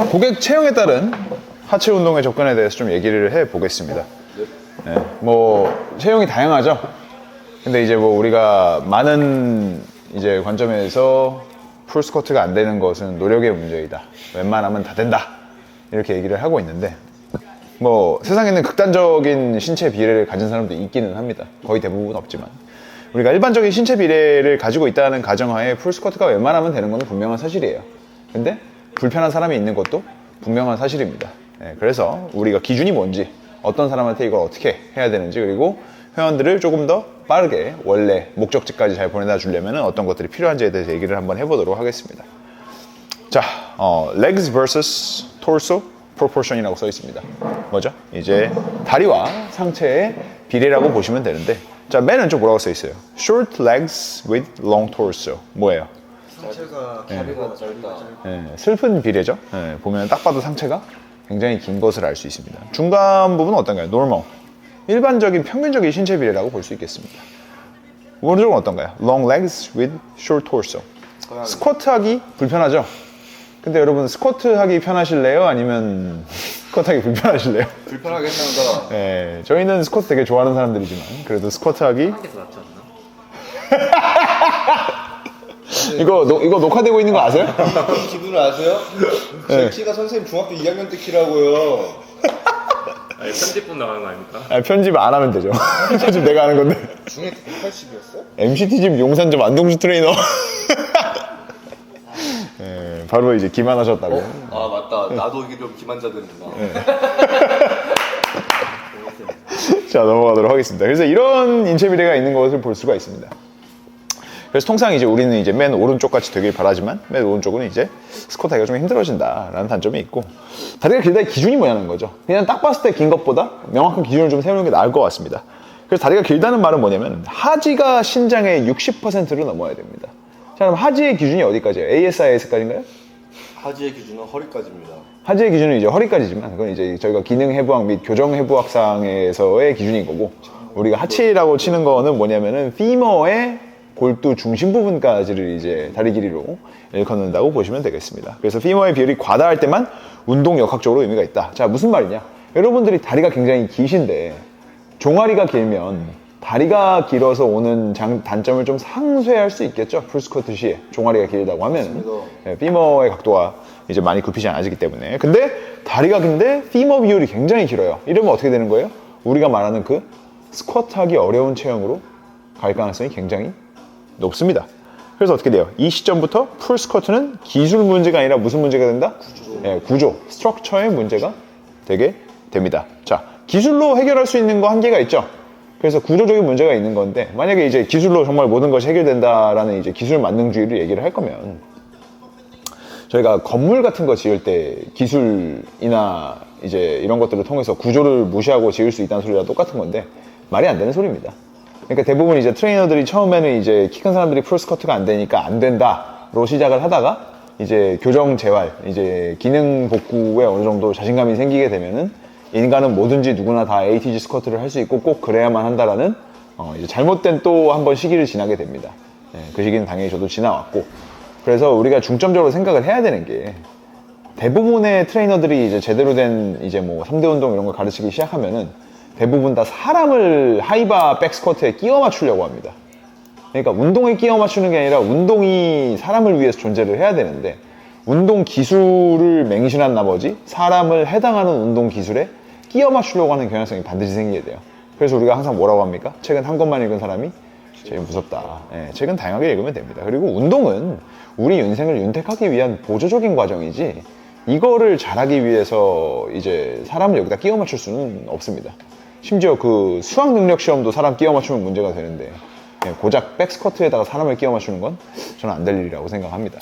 고객 체형에 따른 하체 운동의 접근에 대해서 좀 얘기를 해 보겠습니다. 네, 뭐 체형이 다양하죠. 근데 이제 뭐 우리가 많은 이제 관점에서 풀 스쿼트가 안 되는 것은 노력의 문제이다. 웬만하면 다 된다. 이렇게 얘기를 하고 있는데, 뭐 세상에는 극단적인 신체 비례를 가진 사람도 있기는 합니다. 거의 대부분 없지만 우리가 일반적인 신체 비례를 가지고 있다는 가정하에 풀 스쿼트가 웬만하면 되는 건 분명한 사실이에요. 근데 불편한 사람이 있는 것도 분명한 사실입니다. 네, 그래서 우리가 기준이 뭔지, 어떤 사람한테 이걸 어떻게 해야 되는지, 그리고 회원들을 조금 더 빠르게 원래 목적지까지 잘 보내다 주려면 어떤 것들이 필요한지에 대해서 얘기를 한번 해보도록 하겠습니다. 자, legs vs torso proportion이라고 써 있습니다. 뭐죠? 이제 다리와 상체의 비례라고 보시면 되는데, 자, 맨 왼쪽 뭐라고 써 있어요? Short legs with long torso. 뭐예요? 상체가 다리가 짧다. 네, 슬픈 비례죠. 네, 보면 딱 봐도 상체가 굉장히 긴 것을 알 수 있습니다. 중간 부분은 어떤가요? Normal. 일반적인 평균적인 신체 비례라고 볼 수 있겠습니다. 오른쪽은 어떤가요? Long legs with short torso. 스쿼트 하기 불편하죠? 근데 여러분 스쿼트 하기 편하실래요? 아니면 스쿼트 하기 불편하실래요? 불편하게 생각한다. 네, 저희는 스쿼트 되게 좋아하는 사람들이지만 그래도 스쿼트 하기 하는 게 더 낫지 않나? 이거 녹화되고 있는 거 아세요? 이 기분을 아세요? 제 키가 선생님 중학교 2학년 때 키라고요. 아니, 편집분 나가는 거 아닙니까? 아니, 편집 안 하면 되죠. 편집 내가 하는 건데. 중에 180이었어? MCT집 용산점 안동주 트레이너. 네, 바로 이제 기만하셨다고. 아 맞다. 나도 이름 김한자들이구나. 자, 넘어가도록 하겠습니다. 그래서 이런 인체 비례가 있는 것을 볼 수가 있습니다. 그래서 통상 이제 우리는 이제 맨 오른쪽 같이 되길 바라지만 맨 오른쪽은 이제 스쿼트 하기가 좀 힘들어진다라는 단점이 있고, 다리가 길다의 기준이 뭐냐는 거죠. 그냥 딱 봤을 때 긴 것보다 명확한 기준을 좀 세우는 게 나을 것 같습니다. 그래서 다리가 길다는 말은 뭐냐면 하지가 신장의 60%를 넘어야 됩니다. 자, 그럼 하지의 기준이 어디까지예요? ASIS까지인가요? 하지의 기준은 허리까지입니다. 하지의 기준은 이제 허리까지지만 그건 이제 저희가 기능 해부학 및 교정 해부학상에서의 기준인 거고, 우리가 하치라고 치는 거는 뭐냐면은 피머의 골두 중심 부분까지를 이제 다리 길이로 일컫는다고 보시면 되겠습니다. 그래서 피머의 비율이 과다할 때만 운동 역학적으로 의미가 있다. 자, 무슨 말이냐? 여러분들이 다리가 굉장히 기신데 종아리가 길면 다리가 길어서 오는 단점을 좀 상쇄할 수 있겠죠? 풀스쿼트 시에 종아리가 길다고 하면 피머의 각도가 이제 많이 굽히지 않아지기 때문에. 근데 다리가 긴데 피머 비율이 굉장히 길어요. 이러면 어떻게 되는 거예요? 우리가 말하는 그 스쿼트 하기 어려운 체형으로 갈 가능성이 굉장히 높습니다. 그래서 어떻게 돼요? 이 시점부터 풀 스쿼트는 기술 문제가 아니라 무슨 문제가 된다? 구조, 스트럭처의 문제가 되게 됩니다. 자, 기술로 해결할 수 있는 거 한계가 있죠. 그래서 구조적인 문제가 있는 건데, 만약에 이제 기술로 정말 모든 것이 해결된다라는 이제 기술 만능주의를 얘기를 할 거면, 저희가 건물 같은 거 지을 때 기술이나 이제 이런 것들을 통해서 구조를 무시하고 지을 수 있다는 소리랑 똑같은 건데 말이 안 되는 소리입니다. 그러니까 대부분 이제 트레이너들이 처음에는 이제 키 큰 사람들이 풀 스쿼트가 안 되니까 안 된다로 시작을 하다가 이제 교정 재활, 이제 기능 복구에 어느 정도 자신감이 생기게 되면은 인간은 뭐든지 누구나 다 ATG 스쿼트를 할 수 있고 꼭 그래야만 한다라는 이제 잘못된 또 한 번 시기를 지나게 됩니다. 그 시기는 당연히 저도 지나왔고, 그래서 우리가 중점적으로 생각을 해야 되는 게, 대부분의 트레이너들이 이제 제대로 된 이제 뭐 3대 운동 이런 걸 가르치기 시작하면은 대부분 다 사람을 하이바 백스쿼트에 끼워 맞추려고 합니다. 그러니까 운동에 끼워 맞추는 게 아니라 운동이 사람을 위해서 존재를 해야 되는데, 운동 기술을 맹신한 나머지 사람을 해당하는 운동 기술에 끼워 맞추려고 하는 경향성이 반드시 생기게 돼요. 그래서 우리가 항상 뭐라고 합니까? 책은 한 권만 읽은 사람이 제일 무섭다. 책은 다양하게 읽으면 됩니다. 그리고 운동은 우리 인생을 윤택하기 위한 보조적인 과정이지, 이거를 잘하기 위해서 이제 사람을 여기다 끼워 맞출 수는 없습니다. 심지어 그 수학 능력 시험도 사람 끼워 맞추면 문제가 되는데, 고작 백스쿼트에다가 사람을 끼워 맞추는 건 저는 안 될 일이라고 생각합니다.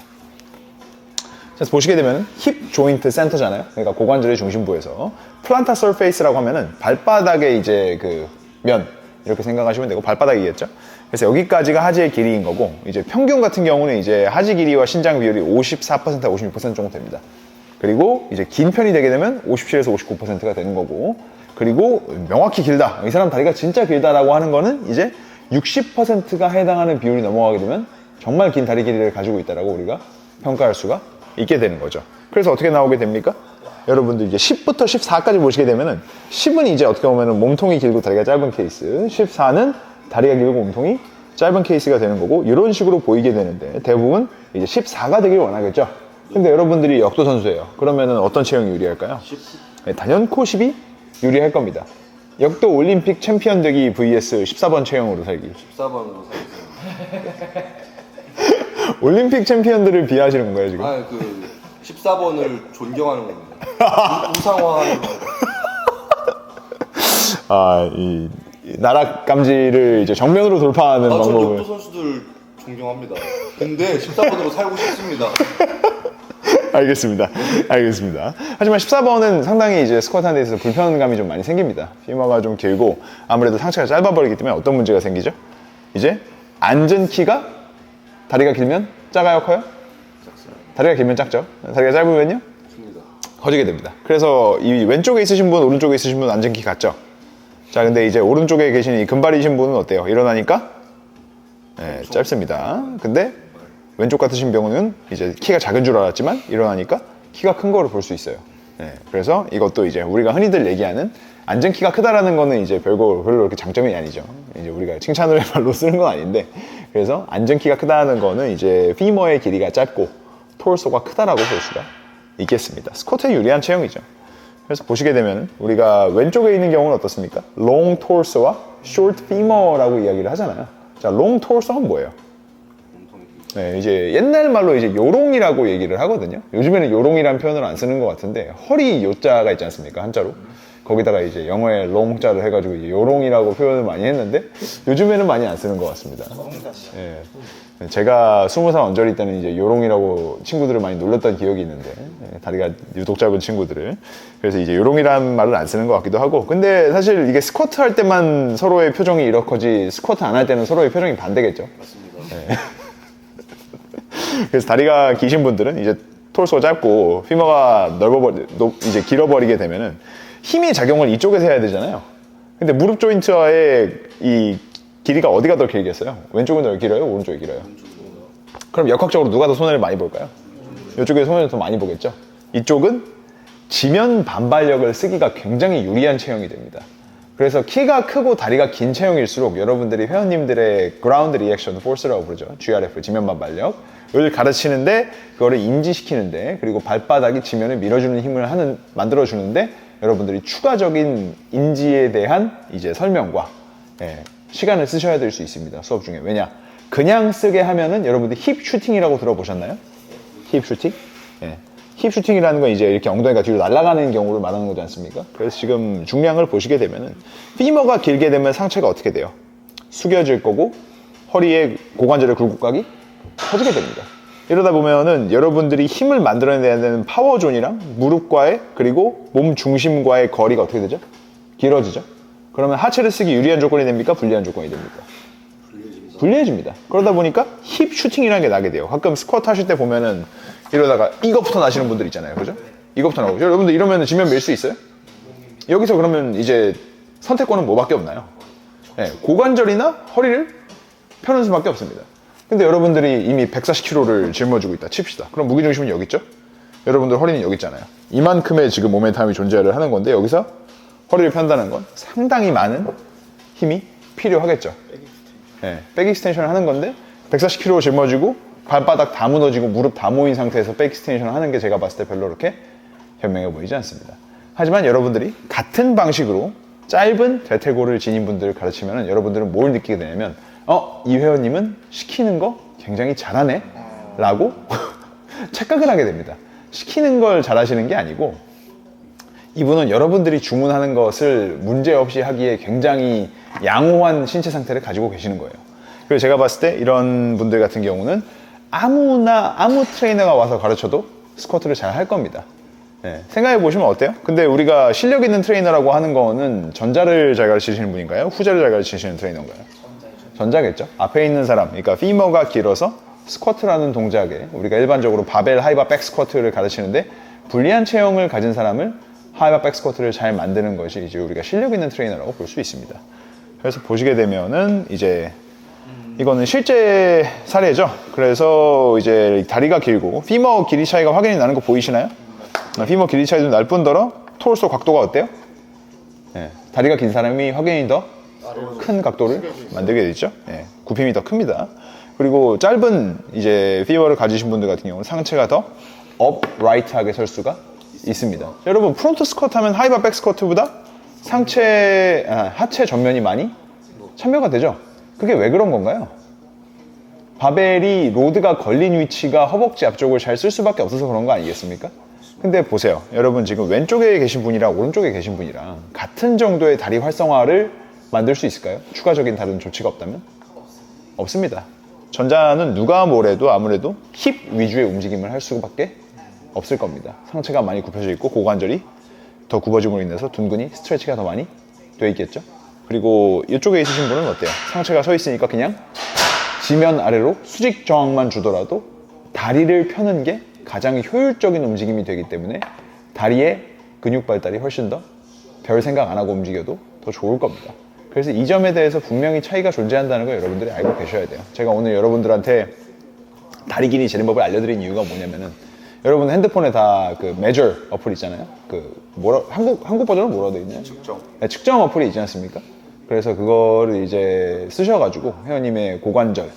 그래서 보시게 되면 힙 조인트 센터잖아요. 그러니까 고관절의 중심부에서 플란타 서페이스라고 하면은 발바닥의 이제 그 면, 이렇게 생각하시면 되고, 발바닥이겠죠. 그래서 여기까지가 하지의 길이인 거고, 이제 평균 같은 경우는 이제 하지 길이와 신장 비율이 54%, 56% 정도 됩니다. 그리고 이제 긴 편이 되게 되면 57에서 59%가 되는 거고, 그리고 명확히 길다, 이 사람 다리가 진짜 길다라고 하는 거는 이제 60%가 해당하는 비율이 넘어가게 되면 정말 긴 다리 길이를 가지고 있다라고 우리가 평가할 수가 있게 되는 거죠. 그래서 어떻게 나오게 됩니까? 여러분들 이제 10부터 14까지 보시게 되면은 10은 이제 어떻게 보면은 몸통이 길고 다리가 짧은 케이스, 14는 다리가 길고 몸통이 짧은 케이스가 되는 거고 이런 식으로 보이게 되는데 대부분 이제 14가 되길 원하겠죠. 근데 여러분들이 역도 선수예요. 그러면은 어떤 체형이 유리할까요? 네, 단연코 10이 유리할 겁니다. 역도 올림픽 챔피언 되기 vs 14번 체형으로 살기. 14번으로 살겠습니다. 올림픽 챔피언들을 비하하시는 건가요 지금? 아, 그 14번을 존경하는 겁니다. 우상화하는 겁니다. 이 나락 감지를 이제 정면으로 돌파하는 전 방법을. 역도 선수들 존경합니다. 근데 14번으로 살고 싶습니다. 알겠습니다. 알겠습니다. 하지만 14번은 상당히 이제 스쿼트 하는 데 있어서 불편감이 좀 많이 생깁니다. 피머가 좀 길고 아무래도 상체가 짧아버리기 때문에 어떤 문제가 생기죠? 이제 앉은 키가 다리가 길면 작아요, 커요? 다리가 길면 작죠. 다리가 짧으면요? 좋습니다. 커지게 됩니다. 그래서 이 왼쪽에 있으신 분, 오른쪽에 있으신 분 앉은 키 같죠? 자, 근데 이제 오른쪽에 계신 이 금발이신 분은 어때요? 일어나니까 네, 짧습니다. 근데 왼쪽 같으신 경우는 이제 키가 작은 줄 알았지만 일어나니까 키가 큰 거를 볼 수 있어요. 네, 그래서 이것도 이제 우리가 흔히들 얘기하는 앉은 키가 크다라는 거는 이제 별로 그렇게 장점이 아니죠. 이제 우리가 칭찬을 말로 쓰는 건 아닌데, 그래서 앉은 키가 크다는 거는 이제 피머의 길이가 짧고 토르소가 크다라고 볼 수가 있겠습니다. 스쿼트에 유리한 체형이죠. 그래서 보시게 되면 우리가 왼쪽에 있는 경우는 어떻습니까? long torso와 short femur라고 이야기를 하잖아요. 자, long torso는 뭐예요? 네, 이제 옛날 말로 이제 요롱이라고 얘기를 하거든요. 요즘에는 요롱이라는 표현을 안 쓰는 것 같은데 허리 요자가 있지 않습니까? 한자로. 거기다가 이제 영어에 롱자를 해가지고 이제 요롱이라고 표현을 많이 했는데 요즘에는 많이 안 쓰는 것 같습니다. 예. 제가 20살 언저리 때는 이제 요롱이라고 친구들을 많이 놀렸던 기억이 있는데, 다리가 유독 짧은 친구들을. 그래서 이제 요롱이라는 말을 안 쓰는 것 같기도 하고, 근데 사실 이게 스쿼트 할 때만 서로의 표정이 이렇거지 스쿼트 안 할 때는 서로의 표정이 반대겠죠. 맞습니다. 예. 그래서 다리가 기신 분들은 이제 톨소가 짧고 피머가 이제 길어버리게 되면은 힘이 작용을 이쪽에서 해야 되잖아요. 근데 무릎 조인트와의 이 길이가 어디가 더 길겠어요? 왼쪽은 더 길어요? 오른쪽이 길어요? 그럼 역학적으로 누가 더 손해를 많이 볼까요? 이쪽에 손해를 더 많이 보겠죠? 이쪽은 지면 반발력을 쓰기가 굉장히 유리한 체형이 됩니다. 그래서 키가 크고 다리가 긴 체형일수록 여러분들이 회원님들의 그라운드 리액션 포스라고 부르죠. GRF, 지면 반발력을 가르치는데, 그거를 인지시키는데, 그리고 발바닥이 지면을 밀어주는 힘을 만들어주는데 여러분들이 추가적인 인지에 대한 이제 설명과 시간을 쓰셔야 될 수 있습니다. 수업 중에. 왜냐? 그냥 쓰게 하면은 여러분들 힙 슈팅이라고 들어보셨나요? 힙 슈팅? 힙 슈팅이라는 건 이제 이렇게 엉덩이가 뒤로 날아가는 경우를 말하는 거지 않습니까? 그래서 지금 중량을 보시게 되면은 피머가 길게 되면 상체가 어떻게 돼요? 숙여질 거고 허리에 고관절의 굴곡각이 커지게 됩니다. 이러다 보면은 여러분들이 힘을 만들어내야 되는 파워존이랑 무릎과의 그리고 몸 중심과의 거리가 어떻게 되죠? 길어지죠? 그러면 하체를 쓰기 유리한 조건이 됩니까? 불리한 조건이 됩니까? 불리해집니다. 그러다 보니까 힙 슈팅이라는 게 나게 돼요. 가끔 스쿼트 하실 때 보면은 이러다가 이거부터 나시는 분들 있잖아요. 그죠? 이거부터 나오고. 여러분들 이러면 지면 밀 수 있어요? 여기서 그러면 이제 선택권은 뭐밖에 없나요? 고관절이나 허리를 펴는 수밖에 없습니다. 근데 여러분들이 이미 140kg를 짊어지고 있다 칩시다. 그럼 무게중심은 여기 있죠? 여러분들 허리는 여기 있잖아요. 이만큼의 지금 모멘텀이 존재를 하는 건데 여기서 허리를 편다는 건 상당히 많은 힘이 필요하겠죠. 백 익스텐션을 하는 건데 140kg 짊어지고 발바닥 다 무너지고 무릎 다 모인 상태에서 백 익스텐션을 하는 게 제가 봤을 때 별로 그렇게 현명해 보이지 않습니다. 하지만 여러분들이 같은 방식으로 짧은 대퇴골을 지닌 분들을 가르치면 여러분들은 뭘 느끼게 되냐면 이 회원님은 시키는 거 굉장히 잘하네 라고 착각을 하게 됩니다. 시키는 걸 잘하시는 게 아니고 이분은 여러분들이 주문하는 것을 문제없이 하기에 굉장히 양호한 신체 상태를 가지고 계시는 거예요. 그리고 제가 봤을 때 이런 분들 같은 경우는 아무 트레이너가 와서 가르쳐도 스쿼트를 잘 할 겁니다. 생각해 보시면 어때요? 근데 우리가 실력 있는 트레이너라고 하는 거는 전자를 잘 가르치시는 분인가요? 후자를 잘 가르치시는 트레이너인가요? 전자겠죠. 앞에 있는 사람, 그러니까 피머가 길어서 스쿼트라는 동작에 우리가 일반적으로 바벨 하이바 백 스쿼트를 가르치는데 불리한 체형을 가진 사람을 하이바 백 스쿼트를 잘 만드는 것이 이제 우리가 실력 있는 트레이너라고 볼 수 있습니다. 그래서 보시게 되면은 이제 이거는 실제 사례죠. 그래서 이제 다리가 길고 피머 길이 차이가 확연히 나는 거 보이시나요? 피머 길이 차이도 날 뿐더러 토르소 각도가 어때요? 예, 다리가 긴 사람이 확연히 더 큰 각도를 만들게 되죠. 예, 굽힘이 더 큽니다. 그리고 짧은 이제 피머를 가지신 분들 같은 경우는 상체가 더 upright하게 설 수가 있습니다. 여러분 프론트 스쿼트 하면 하이바 백 스쿼트보다 하체 전면이 많이 참여가 되죠. 그게 왜 그런 건가요? 바벨이 로드가 걸린 위치가 허벅지 앞쪽을 잘 쓸 수밖에 없어서 그런 거 아니겠습니까? 근데 보세요. 여러분 지금 왼쪽에 계신 분이랑 오른쪽에 계신 분이랑 같은 정도의 다리 활성화를 만들 수 있을까요? 추가적인 다른 조치가 없다면? 없습니다. 전자는 누가 뭐래도 아무래도 힙 위주의 움직임을 할 수밖에 없을 겁니다. 상체가 많이 굽혀져 있고 고관절이 더 굽어짐으로 인해서 둔근이 스트레치가 더 많이 돼 있겠죠. 그리고 이쪽에 있으신 분은 어때요? 상체가 서 있으니까 그냥 지면 아래로 수직 저항만 주더라도 다리를 펴는 게 가장 효율적인 움직임이 되기 때문에 다리의 근육 발달이 훨씬 더 별 생각 안 하고 움직여도 더 좋을 겁니다. 그래서 이 점에 대해서 분명히 차이가 존재한다는 걸 여러분들이 알고 계셔야 돼요. 제가 오늘 여러분들한테 다리 길이 재는 법을 알려드린 이유가 뭐냐면은 여러분 핸드폰에 다 그 measure 어플 있잖아요. 한국 버전은 뭐라고 되어 있나요? 측정. 네, 측정 어플이 있지 않습니까? 그래서 그거를 이제 쓰셔가지고 회원님의 고관절,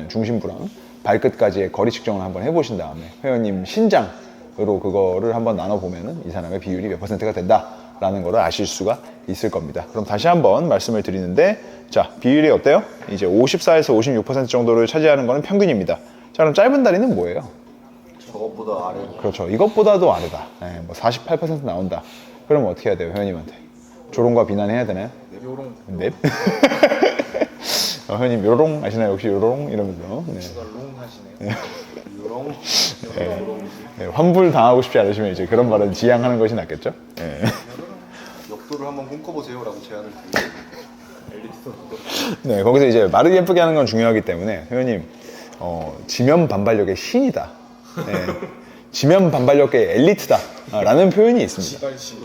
중심부랑 발끝까지의 거리 측정을 한번 해보신 다음에 회원님 신장으로 그거를 한번 나눠보면은 이 사람의 비율이 몇 퍼센트가 된다라는 거를 아실 수가 있을 겁니다. 그럼 다시 한번 말씀을 드리는데, 자, 비율이 어때요? 이제 54에서 56% 정도를 차지하는 거는 평균입니다. 자, 그럼 짧은 다리는 뭐예요? 저것보다 아래. 그렇죠. 이것보다도 아래다. 뭐 48% 나온다. 그러면 어떻게 해야 돼요, 회원님한테? 조롱과 비난해야 되나요? 요런 넵. 회원님 요롱 아시나요? 혹시 요롱 이러면서. 네. 롱 하시네요. 요런. 네, 환불 당하고 싶지 않으시면 이제 그런 말은 지양하는 것이 낫겠죠. 네. 역도를 한번 꿈꿔보세요라고 제안을 드리고. 네, 거기서 이제 말을 예쁘게 하는 건 중요하기 때문에 회원님 지면 반발력의 신이다. 네, 지면 반발력의 엘리트다. 라는 표현이 있습니다. 지발시.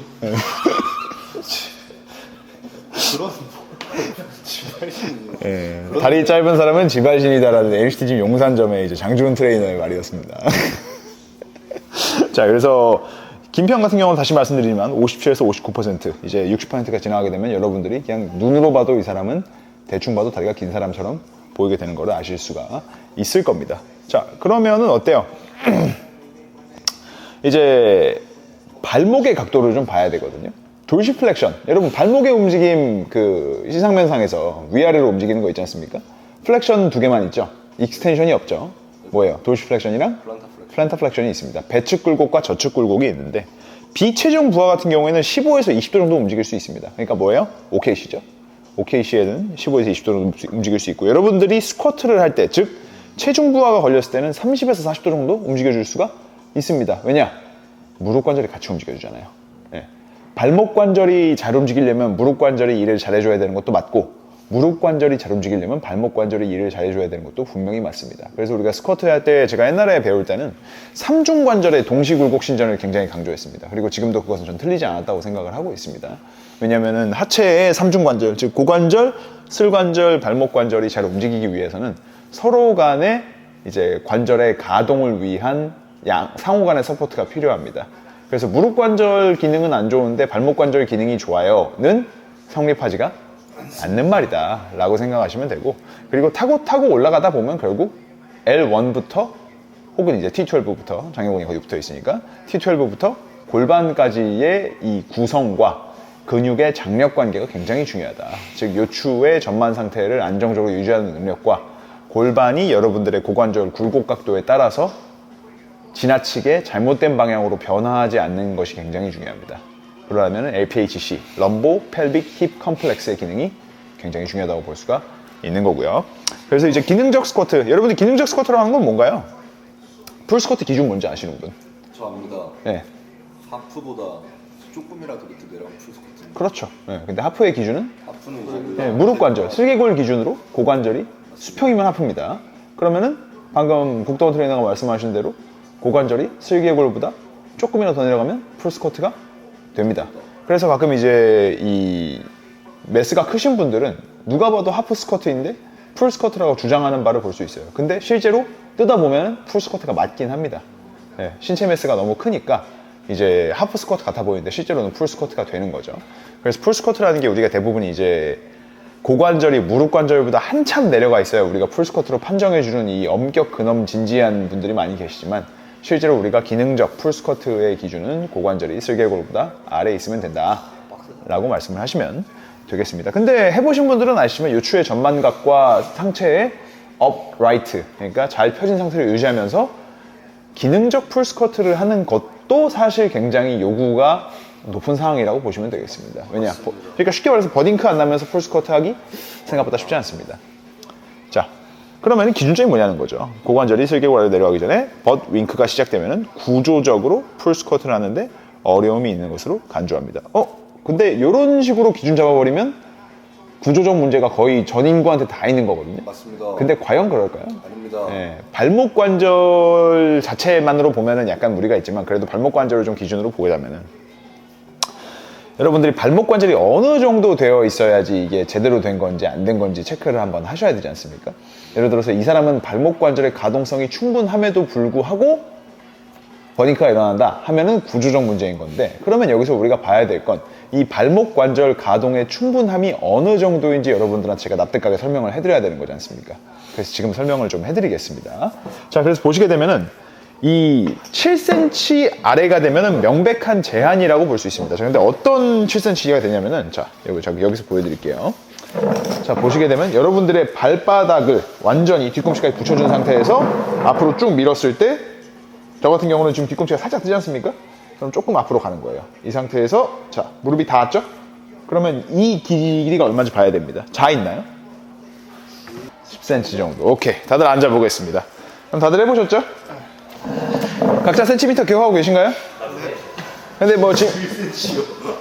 그런 지발신. 네, 다리 짧은 사람은 지발신이다라는 NCT짐 용산점의 이제 장주훈 트레이너의 말이었습니다. 자, 그래서 김평 같은 경우는 다시 말씀드리지만 57에서 59% 이제 60%가 지나가게 되면 여러분들이 그냥 눈으로 봐도 이 사람은 대충 봐도 다리가 긴 사람처럼 보이게 되는 걸 아실 수가 있을 겁니다. 자, 그러면은 어때요? 이제 발목의 각도를 좀 봐야 되거든요. 돌시플렉션. 여러분 발목의 움직임 그 시상면상에서 위아래로 움직이는 거 있지 않습니까? 플렉션 두 개만 있죠. 익스텐션이 없죠. 뭐예요? 돌시플렉션이랑 플랜터 플렉션이 있습니다. 배측 굴곡과 저측 굴곡이 있는데 비체중 부하 같은 경우에는 15에서 20도 정도 움직일 수 있습니다. 그러니까 뭐예요? OKC죠. OKC에는 15에서 20도 정도 움직일 수 있고 여러분들이 스쿼트를 할 때, 즉 체중 부하가 걸렸을 때는 30에서 40도 정도 움직여줄 수가 있습니다. 왜냐? 무릎 관절이 같이 움직여주잖아요. 네. 발목 관절이 잘 움직이려면 무릎 관절이 일을 잘해줘야 되는 것도 맞고 무릎 관절이 잘 움직이려면 발목 관절이 일을 잘해줘야 되는 것도 분명히 맞습니다. 그래서 우리가 스쿼트 할 때 제가 옛날에 배울 때는 삼중 관절의 동시굴곡 신전을 굉장히 강조했습니다. 그리고 지금도 그것은 전 틀리지 않았다고 생각을 하고 있습니다. 왜냐면은 하체의 삼중 관절, 즉 고관절, 슬관절, 발목 관절이 잘 움직이기 위해서는 서로 간의 이제 관절의 가동을 위한 상호 간의 서포트가 필요합니다. 그래서 무릎 관절 기능은 안 좋은데 발목 관절 기능이 좋아요는 성립하지가 않는 말이다 라고 생각하시면 되고, 그리고 타고 올라가다 보면 결국 L1부터 혹은 이제 T12부터 장애공이 거기 붙어 있으니까 T12부터 골반까지의 이 구성과 근육의 장력 관계가 굉장히 중요하다. 즉 요추의 전만 상태를 안정적으로 유지하는 능력과 골반이 여러분들의 고관절 굴곡 각도에 따라서 지나치게 잘못된 방향으로 변화하지 않는 것이 굉장히 중요합니다. 그러려면 LPHC, 럼보 펠빅 힙 컴플렉스의 기능이 굉장히 중요하다고 볼 수가 있는 거고요. 그래서 이제 기능적 스쿼트, 여러분들 기능적 스쿼트라고 하는 건 뭔가요? 풀 스쿼트 기준 뭔지 아시는 분? 저 압니다. 네. 하프보다 조금이라도 밑에 내려가면 풀스쿼트. 그렇죠. 네. 근데 하프의 기준은? 하프는 이제 네, 무릎 관절, 슬개골 기준으로 고관절이 수평이면 하프입니다. 그러면은 방금 국도원 트레이너가 말씀하신 대로 고관절이 슬개골보다 조금이라도 더 내려가면 풀 스쿼트가 됩니다. 그래서 가끔 이제 이 매스가 크신 분들은 누가 봐도 하프 스쿼트인데 풀 스쿼트라고 주장하는 바를 볼 수 있어요. 근데 실제로 뜯어보면 풀 스쿼트가 맞긴 합니다. 네, 신체 매스가 너무 크니까 이제 하프 스쿼트 같아 보이는데 실제로는 풀 스쿼트가 되는 거죠. 그래서 풀 스쿼트라는 게 우리가 대부분 이제 고관절이 무릎 관절보다 한참 내려가 있어요. 우리가 풀 스쿼트로 판정해주는 이 엄격 근엄 진지한 분들이 많이 계시지만 실제로 우리가 기능적 풀 스쿼트의 기준은 고관절이 슬개골보다 아래에 있으면 된다 라고 말씀을 하시면 되겠습니다. 근데 해보신 분들은 아시지만 요추의 전만각과 상체의 upright, 그러니까 잘 펴진 상태를 유지하면서 기능적 풀 스쿼트를 하는 것도 사실 굉장히 요구가 높은 상황이라고 보시면 되겠습니다. 왜냐? 그러니까 쉽게 말해서 버딩크 안 나면서 풀 스쿼트 하기 생각보다 쉽지 않습니다. 자, 그러면 기준점이 뭐냐는 거죠. 고관절이 슬개골 아래로 내려가기 전에 벗 윙크가 시작되면 구조적으로 풀 스쿼트를 하는데 어려움이 있는 것으로 간주합니다. 근데 이런 식으로 기준 잡아버리면 구조적 문제가 거의 전 인구한테 다 있는 거거든요. 맞습니다. 근데 과연 그럴까요? 아닙니다. 네, 발목 관절 자체만으로 보면은 약간 무리가 있지만 그래도 발목 관절을 좀 기준으로 보자면은 여러분들이 발목 관절이 어느 정도 되어 있어야지 이게 제대로 된 건지 안 된 건지 체크를 한번 하셔야 되지 않습니까? 예를 들어서 이 사람은 발목 관절의 가동성이 충분함에도 불구하고 버딩크가 일어난다 하면은 구조적 문제인 건데, 그러면 여기서 우리가 봐야 될 건 이 발목 관절 가동의 충분함이 어느 정도인지 여러분들한테 제가 납득하게 설명을 해드려야 되는 거지 않습니까? 그래서 지금 설명을 좀 해드리겠습니다. 자, 그래서 보시게 되면은 이 7cm 아래가 되면은 명백한 제한이라고 볼 수 있습니다. 자, 근데 어떤 7cm가 되냐면은, 자, 여기서 보여드릴게요. 자, 보시게 되면 여러분들의 발바닥을 완전히 뒤꿈치까지 붙여준 상태에서 앞으로 쭉 밀었을 때, 저 같은 경우는 지금 뒤꿈치가 살짝 뜨지 않습니까? 그럼 조금 앞으로 가는 거예요. 이 상태에서, 자, 무릎이 닿았죠? 그러면 이 길이가 얼마인지 봐야 됩니다. 자 있나요? 10cm 정도. 오케이. 다들 앉아보겠습니다. 그럼 다들 해보셨죠? 각자 센티미터 기억하고 계신가요? 근데 뭐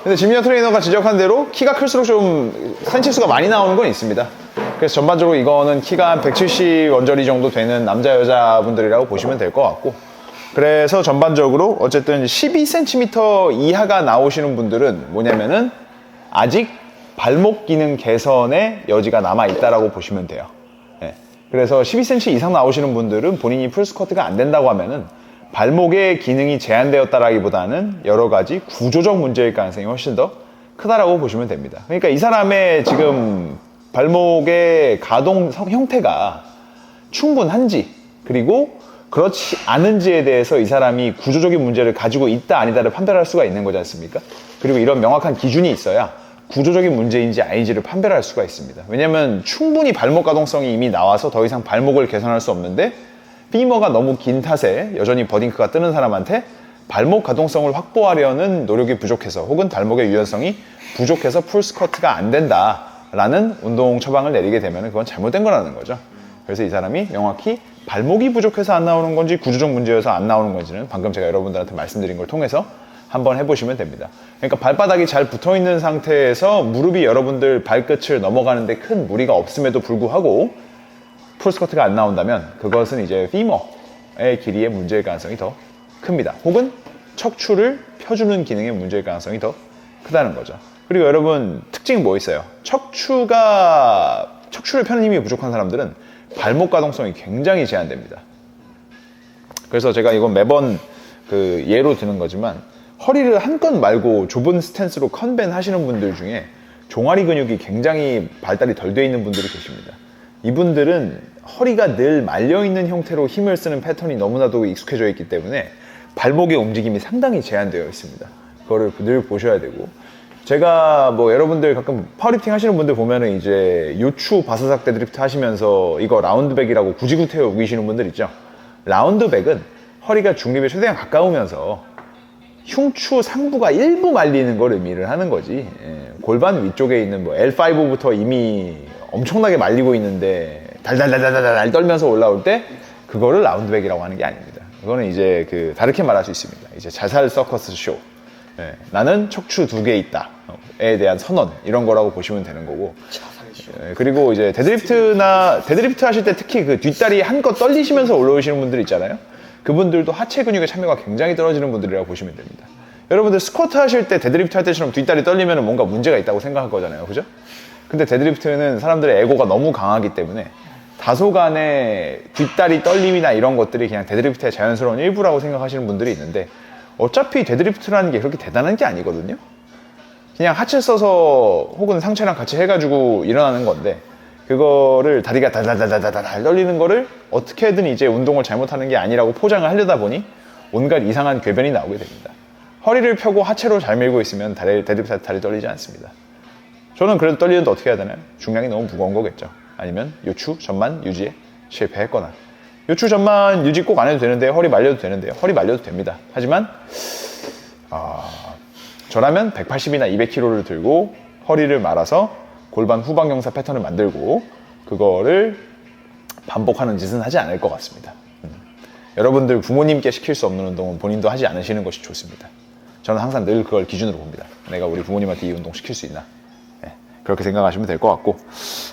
근데 짐미어 트레이너가 지적한 대로 키가 클수록 좀 센치 수가 많이 나오는 건 있습니다. 그래서 전반적으로 이거는 키가 한 170 언저리 정도 되는 남자 여자분들이라고 보시면 될 것 같고, 그래서 전반적으로 어쨌든 12cm 이하가 나오시는 분들은 뭐냐면은 아직 발목 기능 개선의 여지가 남아있다라고 보시면 돼요. 네. 그래서 12cm 이상 나오시는 분들은 본인이 풀스쿼트가 안 된다고 하면은 발목의 기능이 제한되었다라기보다는 여러 가지 구조적 문제일 가능성이 훨씬 더 크다라고 보시면 됩니다. 그러니까 이 사람의 지금 발목의 가동 형태가 충분한지, 그리고 그렇지 않은지에 대해서 이 사람이 구조적인 문제를 가지고 있다 아니다를 판별할 수가 있는 거지 않습니까? 그리고 이런 명확한 기준이 있어야 구조적인 문제인지 아닌지를 판별할 수가 있습니다. 왜냐면 충분히 발목 가동성이 이미 나와서 더 이상 발목을 개선할 수 없는데 피머가 너무 긴 탓에 여전히 버딩크가 뜨는 사람한테 발목 가동성을 확보하려는 노력이 부족해서, 혹은 발목의 유연성이 부족해서 풀스쿼트가 안 된다라는 운동 처방을 내리게 되면 그건 잘못된 거라는 거죠. 그래서 이 사람이 명확히 발목이 부족해서 안 나오는 건지 구조적 문제여서 안 나오는 건지는 방금 제가 여러분들한테 말씀드린 걸 통해서 한번 해보시면 됩니다. 그러니까 발바닥이 잘 붙어있는 상태에서 무릎이 여러분들 발끝을 넘어가는데 큰 무리가 없음에도 불구하고 풀스쿼트가 안 나온다면 그것은 이제 피머의 길이의 문제일 가능성이 더 큽니다. 혹은 척추를 펴주는 기능의 문제일 가능성이 더 크다는 거죠. 그리고 여러분 특징이 뭐 있어요? 척추를 펴는 힘이 부족한 사람들은 발목 가동성이 굉장히 제한됩니다. 그래서 제가 이건 매번 그 예로 드는 거지만, 허리를 한껏 말고 좁은 스탠스로 컨벤 하시는 분들 중에 종아리 근육이 굉장히 발달이 덜 돼 있는 분들이 계십니다. 이분들은 허리가 늘 말려있는 형태로 힘을 쓰는 패턴이 너무나도 익숙해져 있기 때문에 발목의 움직임이 상당히 제한되어 있습니다. 그거를 늘 보셔야 되고, 제가 뭐 여러분들 가끔 파워리프팅 하시는 분들 보면은 이제 요추 바사삭 데드리프트 하시면서 이거 라운드백이라고 구지구태여 우기시는 분들 있죠. 라운드백은 허리가 중립에 최대한 가까우면서 흉추 상부가 일부 말리는 걸 의미를 하는 거지, 골반 위쪽에 있는 뭐 L5부터 이미 엄청나게 말리고 있는데 달달달달달 떨면서 올라올 때 그거를 라운드백이라고 하는 게 아닙니다. 그거는 이제 다르게 말할 수 있습니다. 이제 자살 서커스 쇼, 나는 척추 2개 있다에 대한 선언, 이런 거라고 보시면 되는 거고, 그리고 이제 데드리프트 하실 때 특히 그 뒷다리 한껏 떨리시면서 올라오시는 분들 있잖아요. 그분들도 하체 근육의 참여가 굉장히 떨어지는 분들이라고 보시면 됩니다. 여러분들 스쿼트 하실 때 데드리프트 할 때처럼 뒷다리 떨리면 뭔가 문제가 있다고 생각할 거잖아요, 그죠? 근데 데드리프트는 사람들의 에고가 너무 강하기 때문에 다소간의 뒷다리 떨림이나 이런 것들이 그냥 데드리프트의 자연스러운 일부라고 생각하시는 분들이 있는데 어차피 데드리프트라는 게 그렇게 대단한 게 아니거든요. 그냥 하체 써서 혹은 상체랑 같이 해가지고 일어나는 건데 그거를 다리가 달달달달달 떨리는 거를 어떻게든 이제 운동을 잘못하는 게 아니라고 포장을 하려다 보니 온갖 이상한 궤변이 나오게 됩니다. 허리를 펴고 하체로 잘 밀고 있으면 데드리프트 다리 떨리지 않습니다. 저는 그래도 떨리는데 어떻게 해야 되나요? 중량이 너무 무거운 거겠죠. 아니면 요추 전만 유지에 실패했거나 요추 전만 유지 꼭 안 해도 되는데 허리 말려도 되는데요. 허리 말려도 됩니다. 하지만 저라면 180이나 200kg를 들고 허리를 말아서 골반 후방 경사 패턴을 만들고 그거를 반복하는 짓은 하지 않을 것 같습니다. 여러분들 부모님께 시킬 수 없는 운동은 본인도 하지 않으시는 것이 좋습니다. 저는 항상 늘 그걸 기준으로 봅니다. 내가 우리 부모님한테 이 운동 시킬 수 있나? 네, 그렇게 생각하시면 될 것 같고,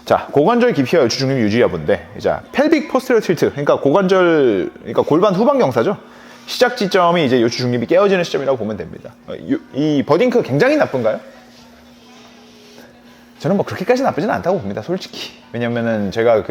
자, 고관절 깊이와 요추 중립 유지 여부인데, 이제 펠빅 포스테리어 틸트, 그러니까 그러니까 골반 후방 경사죠. 시작 지점이 이제 요추 중립이 깨어지는 시점이라고 보면 됩니다. 이 버딩크 굉장히 나쁜가요? 저는 뭐 그렇게까지 나쁘진 않다고 봅니다, 솔직히. 왜냐면은 제가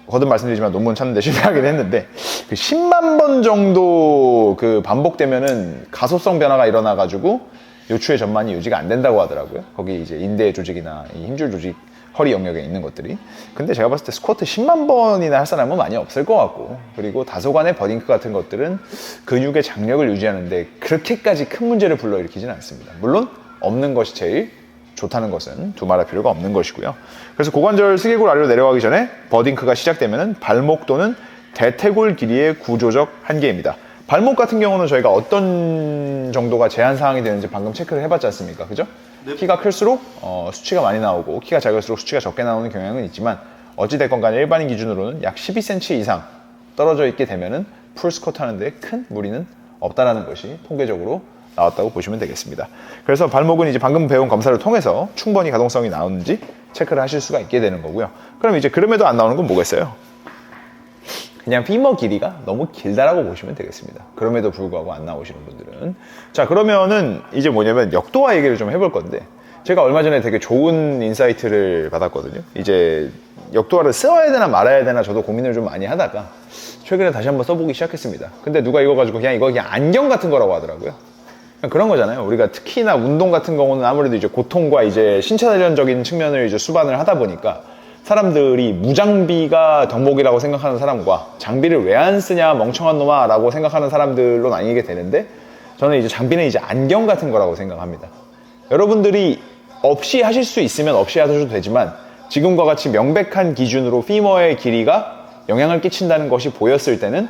거듭 말씀드리지만 논문 찾는데 실패하긴 했는데 10만 번 정도 반복되면은 가소성 변화가 일어나가지고 요추의 전만이 유지가 안 된다고 하더라고요. 거기 이제 인대 조직이나 이 힘줄 조직, 허리 영역에 있는 것들이. 근데 제가 봤을 때 스쿼트 10만 번이나 할 사람은 많이 없을 것 같고, 그리고 다소간의 버딩크 같은 것들은 근육의 장력을 유지하는데 그렇게까지 큰 문제를 불러일으키지는 않습니다. 물론 없는 것이 제일 좋다는 것은 두말할 필요가 없는 것이고요. 그래서 고관절 스개골 아래로 내려가기 전에 버딩크가 시작되면 발목 또는 대퇴골 길이의 구조적 한계입니다. 발목 같은 경우는 저희가 어떤 정도가 제한 사항이 되는지 방금 체크를 해봤지 않습니까? 그죠? 네. 키가 클수록 수치가 많이 나오고 키가 작을수록 수치가 적게 나오는 경향은 있지만 어찌됐건 간에 일반인 기준으로는 약 12cm 이상 떨어져 있게 되면은 풀 스쿼트 하는데 큰 무리는 없다라는 것이 통계적으로 나왔다고 보시면 되겠습니다. 그래서 발목은 이제 방금 배운 검사를 통해서 충분히 가동성이 나오는지 체크를 하실 수가 있게 되는 거고요. 그럼 이제 그럼에도 안 나오는 건 뭐겠어요? 그냥 피머 길이가 너무 길다라고 보시면 되겠습니다. 그럼에도 불구하고 안 나오시는 분들은. 자, 그러면은 이제 뭐냐면 역도화 얘기를 좀 해볼 건데, 제가 얼마 전에 되게 좋은 인사이트를 받았거든요. 이제 역도화를 써야 되나 말아야 되나 저도 고민을 좀 많이 하다가 최근에 다시 한번 써보기 시작했습니다. 근데 누가 이거 가지고 이거 그냥 안경 같은 거라고 하더라고요. 그런 거잖아요. 우리가 특히나 운동 같은 경우는 아무래도 이제 고통과 이제 신체 단련적인 측면을 이제 수반을 하다 보니까 사람들이 무장비가 덕목이라고 생각하는 사람과 장비를 왜 안 쓰냐 멍청한 놈아 라고 생각하는 사람들로 나뉘게 되는데, 저는 이제 장비는 이제 안경 같은 거라고 생각합니다. 여러분들이 없이 하실 수 있으면 없이 하셔도 되지만 지금과 같이 명백한 기준으로 피머의 길이가 영향을 끼친다는 것이 보였을 때는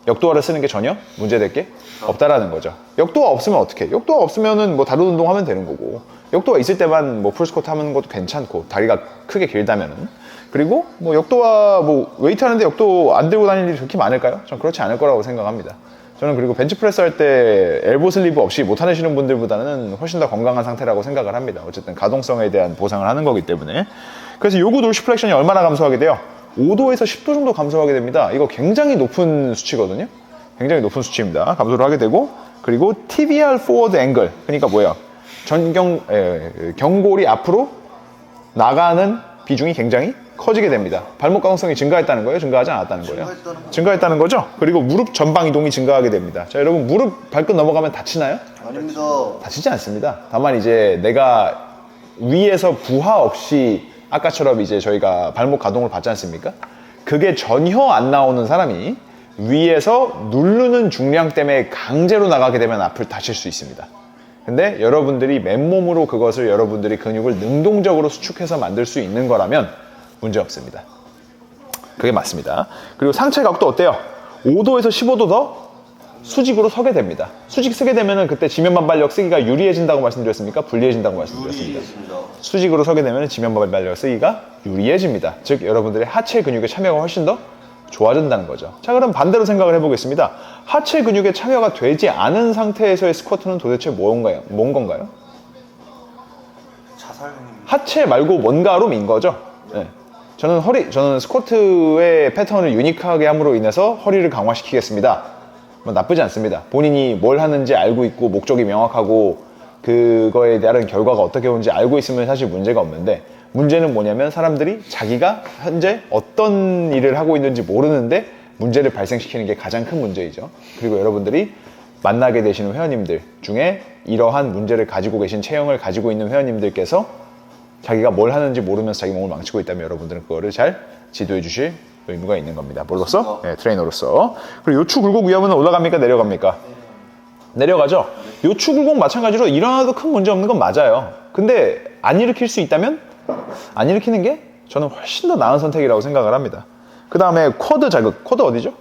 역도화를 쓰는 게 전혀 문제될 게 없다라는 거죠. 역도화 없으면 어떻게? 역도화 없으면은 뭐 다른 운동 하면 되는 거고, 역도화 있을 때만 뭐 풀스쿼트 하는 것도 괜찮고, 다리가 크게 길다면은. 그리고 뭐 역도화 웨이트 하는데 역도 안 들고 다니는 일이 그렇게 많을까요? 전 그렇지 않을 거라고 생각합니다. 저는 그리고 벤치프레스 할 때 엘보 슬리브 없이 못 하시는 분들보다는 훨씬 더 건강한 상태라고 생각을 합니다. 어쨌든 가동성에 대한 보상을 하는 거기 때문에. 그래서 요구 돌시플렉션이 얼마나 감소하게 돼요? 5도에서 10도 정도 감소하게 됩니다. 이거 굉장히 높은 수치거든요. 굉장히 높은 수치입니다. 감소를 하게 되고, 그리고 TBR forward angle, 그러니까 뭐예요? 경골이 앞으로 나가는 비중이 굉장히 커지게 됩니다. 발목 가동성이 증가했다는 거예요? 증가하지 않았다는 거예요? 증가했다는 거죠? 그리고 무릎 전방 이동이 증가하게 됩니다. 자, 여러분 무릎 발끝 넘어가면 다치나요? 아닙니다. 다치지 않습니다. 다만 이제 내가 위에서 부하 없이 아까처럼 이제 저희가 발목 가동을 받지 않습니까? 그게 전혀 안 나오는 사람이 위에서 누르는 중량 때문에 강제로 나가게 되면 앞을 다칠 수 있습니다. 근데 여러분들이 맨몸으로 그것을 여러분들이 근육을 능동적으로 수축해서 만들 수 있는 거라면 문제 없습니다. 그게 맞습니다. 그리고 상체 각도 어때요? 5도에서 15도 더 수직으로 서게 됩니다. 수직 쓰게 되면은 그때 지면 반발력 쓰기가 유리해진다고 말씀드렸습니까? 불리해진다고 말씀드렸습니다. 수직으로 서게 되면 지면 반발력 쓰기가 유리해집니다. 즉 여러분들의 하체 근육의 참여가 훨씬 더 좋아진다는 거죠. 자, 그럼 반대로 생각을 해보겠습니다. 하체 근육의 참여가 되지 않은 상태에서의 스쿼트는 도대체 뭔 건가요? 하체 말고 뭔가로 민 거죠. 네. 저는 스쿼트의 패턴을 유니크하게 함으로 인해서 허리를 강화시키겠습니다. 뭐 나쁘지 않습니다. 본인이 뭘 하는지 알고 있고 목적이 명확하고 그거에 대한 결과가 어떻게 오는지 알고 있으면 사실 문제가 없는데, 문제는 뭐냐면 사람들이 자기가 현재 어떤 일을 하고 있는지 모르는데 문제를 발생시키는 게 가장 큰 문제이죠. 그리고 여러분들이 만나게 되시는 회원님들 중에 이러한 문제를 가지고 계신 체형을 가지고 있는 회원님들께서 자기가 뭘 하는지 모르면서 자기 몸을 망치고 있다면 여러분들은 그거를 잘 지도해 주실 의무가 있는 겁니다. 뭘로써? 네, 트레이너로서. 그리고 요추 굴곡 위험은 올라갑니까? 내려갑니까? 내려가죠? 요추 굴곡 마찬가지로 일어나도 큰 문제 없는 건 맞아요. 근데 안 일으킬 수 있다면 안 일으키는 게 저는 훨씬 더 나은 선택이라고 생각을 합니다. 그 다음에 쿼드 자극. 쿼드 어디죠?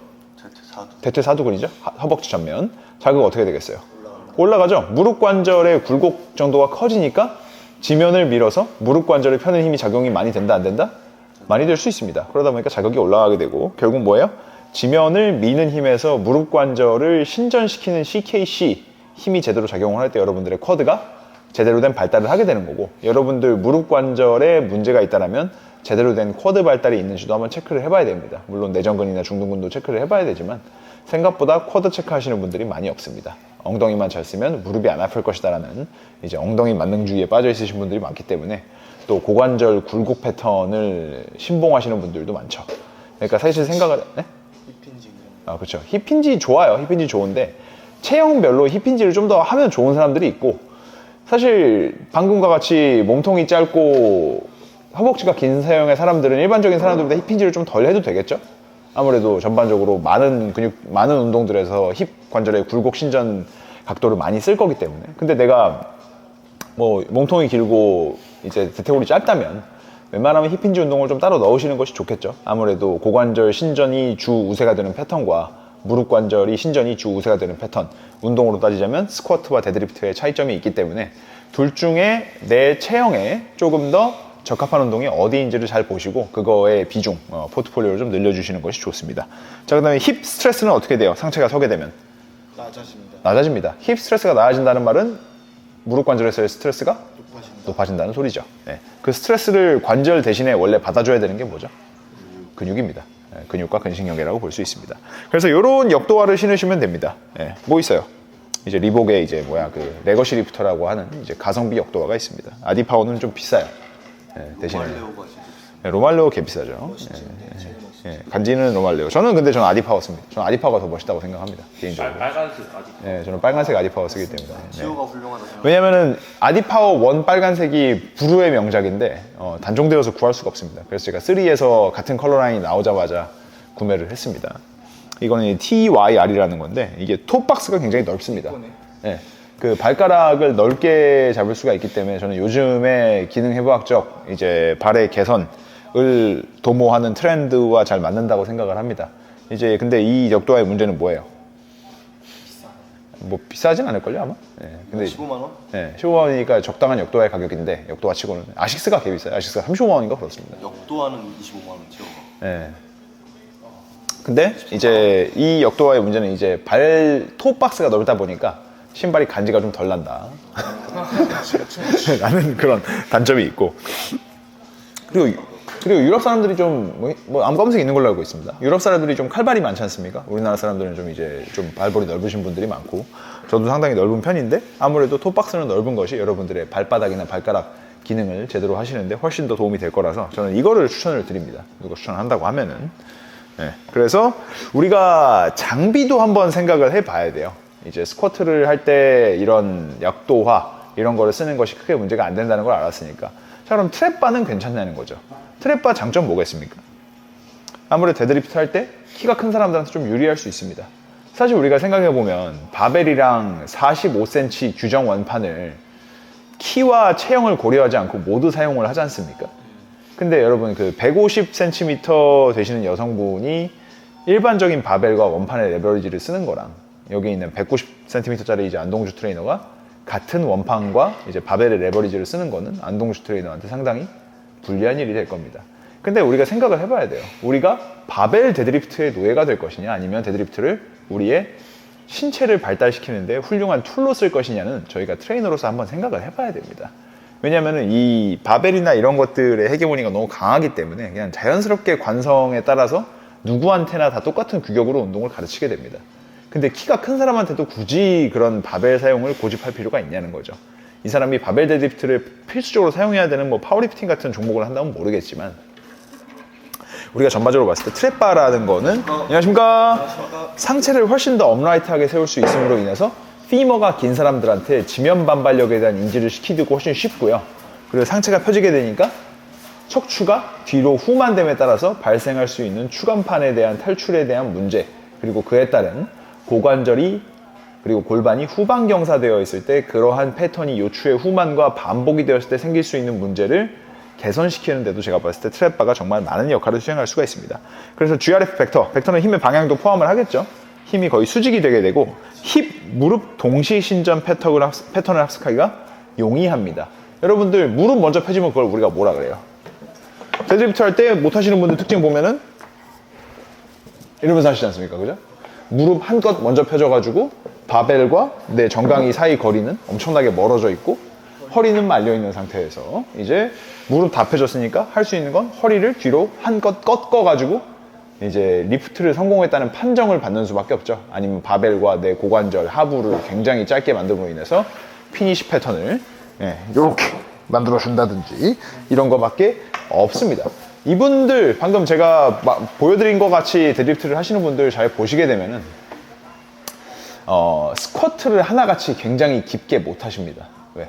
대퇴 사두근이죠. 허벅지 전면. 자극 어떻게 되겠어요? 올라가죠. 무릎 관절의 굴곡 정도가 커지니까 지면을 밀어서 무릎 관절을 펴는 힘이 작용이 많이 된다 안 된다? 많이 될 수 있습니다. 그러다 보니까 자극이 올라가게 되고 결국 뭐예요? 지면을 미는 힘에서 무릎 관절을 신전시키는 CKC 힘이 제대로 작용을 할 때 여러분들의 쿼드가 제대로 된 발달을 하게 되는 거고, 여러분들 무릎 관절에 문제가 있다면 제대로 된 쿼드 발달이 있는지도 한번 체크를 해봐야 됩니다. 물론 내전근이나 중둔근도 체크를 해봐야 되지만 생각보다 쿼드 체크하시는 분들이 많이 없습니다. 엉덩이만 잘 쓰면 무릎이 안 아플 것이다라는 이제 엉덩이 만능주의에 빠져 있으신 분들이 많기 때문에 또 고관절 굴곡 패턴을 신봉하시는 분들도 많죠. 그러니까 사실 생각을 그렇죠. 힙힌지 좋아요. 힙힌지 좋은데 체형별로 힙힌지를 좀 더 하면 좋은 사람들이 있고, 사실 방금과 같이 몸통이 짧고 허벅지가 긴 사형의 사람들은 일반적인 사람들보다 힙힌지를 좀 덜 해도 되겠죠? 아무래도 전반적으로 많은 운동들에서 힙 관절의 굴곡 신전 각도를 많이 쓸 거기 때문에. 근데 내가 뭐 몸통이 길고 이제 대퇴골이 짧다면 웬만하면 힙힌지 운동을 좀 따로 넣으시는 것이 좋겠죠. 아무래도 고관절 신전이 주 우세가 되는 패턴과 무릎 관절이 신전이 주 우세가 되는 패턴, 운동으로 따지자면 스쿼트와 데드리프트의 차이점이 있기 때문에 둘 중에 내 체형에 조금 더 적합한 운동이 어디인지를 잘 보시고 그거의 비중, 포트폴리오를 좀 늘려주시는 것이 좋습니다. 자, 그 다음에 힙 스트레스는 어떻게 돼요? 상체가 서게 되면 낮아집니다. 힙 스트레스가 낮아진다는 말은 무릎 관절에서의 스트레스가 높아진다는 소리죠. 네. 그 스트레스를 관절 대신에 원래 받아줘야 되는 게 뭐죠? 근육입니다. 네, 근육과 근신경계라고 볼 수 있습니다. 그래서 이런 역도화를 신으시면 됩니다. 네, 뭐 있어요? 이제 리복에 이제 레거시 리프터라고 하는 이제 가성비 역도화가 있습니다. 아디파워는 좀 비싸요. 네, 대신에 로말레오 개 비싸죠. 간지는 로말레오. 저는 아디파워 씁니다. 저는 아디파워가 더 멋있다고 생각합니다. 개인적으로. 빨간색 아디파워. 네, 저는 빨간색 아디파워 쓰기 때문에. 지호가 훌륭하다 생각. 왜냐면은 아디파워 1 빨간색이 부르의 명작인데 단종되어서 구할 수가 없습니다. 그래서 제가 3에서 같은 컬러 라인이 나오자마자 구매를 했습니다. 이거는 TYR이라는 건데 이게 톱박스가 굉장히 넓습니다. 네, 그 발가락을 넓게 잡을 수가 있기 때문에 저는 요즘에 기능 해부학적 이제 발의 개선을 도모하는 트렌드와 잘 맞는다고 생각을 합니다. 이제 근데 이 역도화의 문제는 뭐예요? 뭐 비싸진 않을걸요 아마? 네, 근데 15만 원? 네, 15만 원이니까 적당한 역도화의 가격인데 역도화 치고는 아식스가 개 비싸요. 아식스가 35만 원인가 그렇습니다. 역도하는 25만 원 지호가. 네. 근데 이제 이 역도화의 문제는 이제 발 톱박스가 넓다 보니까 신발이 간지가 좀 덜 난다. 라는 그런 단점이 있고. 그리고 유럽 사람들이 좀 암 검색 있는 걸로 알고 있습니다. 유럽 사람들이 좀 칼발이 많지 않습니까? 우리나라 사람들은 좀 이제 좀 발볼이 넓으신 분들이 많고, 저도 상당히 넓은 편인데 아무래도 톱박스는 넓은 것이 여러분들의 발바닥이나 발가락 기능을 제대로 하시는데 훨씬 더 도움이 될 거라서 저는 이거를 추천을 드립니다. 누가 추천한다고 하면은. 네, 그래서 우리가 장비도 한번 생각을 해봐야 돼요. 이제 스쿼트를 할 때 이런 역도화 이런 거를 쓰는 것이 크게 문제가 안 된다는 걸 알았으니까, 자 그럼 트랩바는 괜찮냐는 거죠. 트랩바 장점 뭐겠습니까? 아무래도 데드리프트 할 때 키가 큰 사람들한테 좀 유리할 수 있습니다. 사실 우리가 생각해보면 바벨이랑 45cm 규정 원판을 키와 체형을 고려하지 않고 모두 사용을 하지 않습니까? 근데 여러분 그 150cm 되시는 여성분이 일반적인 바벨과 원판의 레버리지를 쓰는 거랑 여기 있는 190cm짜리 이제 안동주 트레이너가 같은 원판과 이제 바벨의 레버리지를 쓰는 거는 안동주 트레이너한테 상당히 불리한 일이 될 겁니다. 근데 우리가 생각을 해봐야 돼요. 우리가 바벨 데드리프트의 노예가 될 것이냐 아니면 데드리프트를 우리의 신체를 발달시키는데 훌륭한 툴로 쓸 것이냐는 저희가 트레이너로서 한번 생각을 해봐야 됩니다. 왜냐면은 이 바벨이나 이런 것들의 헤게모니가 너무 강하기 때문에 그냥 자연스럽게 관성에 따라서 누구한테나 다 똑같은 규격으로 운동을 가르치게 됩니다. 근데 키가 큰 사람한테도 굳이 그런 바벨 사용을 고집할 필요가 있냐는 거죠. 이 사람이 바벨 데드리프트를 필수적으로 사용해야 되는 뭐 파워리프팅 같은 종목을 한다면 모르겠지만 우리가 전반적으로 봤을 때 트랩바라는 거는 안녕하십니까? 상체를 훨씬 더 업라이트하게 세울 수 있음으로 인해서 피머가 긴 사람들한테 지면 반발력에 대한 인지를 시키기도 훨씬 쉽고요. 그리고 상체가 펴지게 되니까 척추가 뒤로 후만됨에 따라서 발생할 수 있는 추간판에 대한 탈출에 대한 문제, 그리고 그에 따른 고관절이 그리고 골반이 후방 경사되어 있을 때 그러한 패턴이 요추의 후만과 반복이 되었을 때 생길 수 있는 문제를 개선시키는 데도 제가 봤을 때 트랩바가 정말 많은 역할을 수행할 수가 있습니다. 그래서 GRF 벡터는 힘의 방향도 포함을 하겠죠. 힘이 거의 수직이 되게 되고 힙, 무릎 동시 신전 패턴을 학습하기가 용이합니다. 여러분들 무릎 먼저 펴지면 그걸 우리가 뭐라 그래요? 데드리프트 할 때 못하시는 분들 특징 보면은 이러면서 하시지 않습니까? 그죠? 무릎 한껏 먼저 펴져가지고 바벨과 내 정강이 사이 거리는 엄청나게 멀어져 있고 허리는 말려있는 상태에서 이제 무릎 다 펴졌으니까 할 수 있는 건 허리를 뒤로 한껏 꺾어가지고 이제 리프트를 성공했다는 판정을 받는 수밖에 없죠. 아니면 바벨과 내 고관절 하부를 굉장히 짧게 만듦으로 인해서 피니시 패턴을 이렇게 만들어 준다든지 이런 거밖에 없습니다. 이분들 방금 제가 보여드린 것 같이 데드리프트를 하시는 분들 잘 보시게 되면은 스쿼트를 하나같이 굉장히 깊게 못 하십니다. 왜?